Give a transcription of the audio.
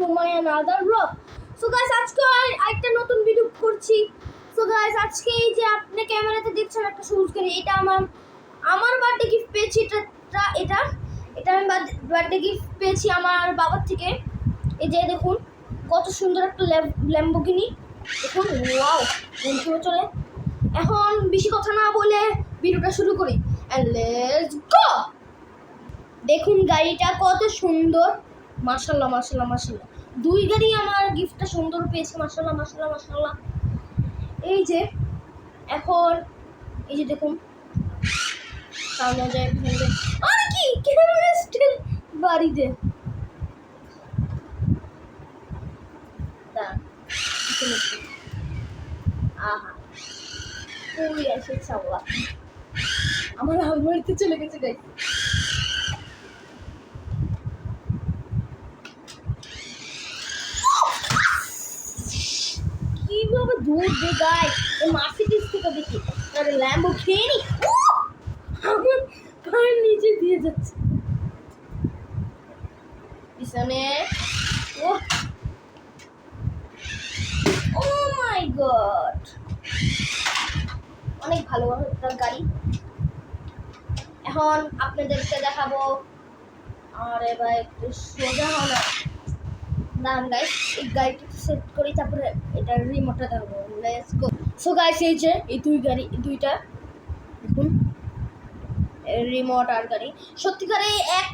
To my another blog. So guys আজকে একটা নতুন ভিডিও করছি। সো গাইস আজকে এই যে আপনি ক্যামেরাতে দেখছেন একটা সবুজ গাড়ি, এটা আমার বার্থডে গিফট পেয়েছি। এটা আমি বার্থডে গিফট পেয়েছি আমার বাবার থেকে। এই যে দেখুন কত সুন্দর একটা ল্যাম্বরগিনি, দেখুন ওয়াও বন্ধু। চলে এখন বেশি কথা না বলে ভিডিওটা শুরু করি, এন্ড লেটস গো। দেখুন গাড়িটা কত সুন্দর, মাশাআল্লাহ মাশাআল্লাহ মাশাআল্লাহ। দুই গাড়ি আমার গিফটটা সুন্দর পেয়েছে, মাশাআল্লাহ মাশাআল্লাহ মাশাআল্লাহ। এই যে এখন এই যে দেখুন সামনে যায়, আরে কি ক্যামেরা স্টিল বাড়িতে আহা ওই আসে চাওয়া আমার আলমারিতে চলে গেছে গাইস। কিভাবে দূর দেখায় এই মার্সিডিজ থেকে দেখি, আর ল্যাম্বরগিনি আমার পায়ের নিচে দিয়ে যাচ্ছে পিছনে। ও মাই গড, অনেক ভালো একটা গাড়ি। এখন আপনাদেরকে দেখাবো। আর এবার একটু সোজা হলো দাঁড়ান গাইস, এই গাড়িটা সেট করি, তারপরে এটা রিমোটটা দেখাবো। Let's go. সো গাইস এই যে এই দুইটা দেখুন রিমোট আর গাড়ি, সত্যিকারে এক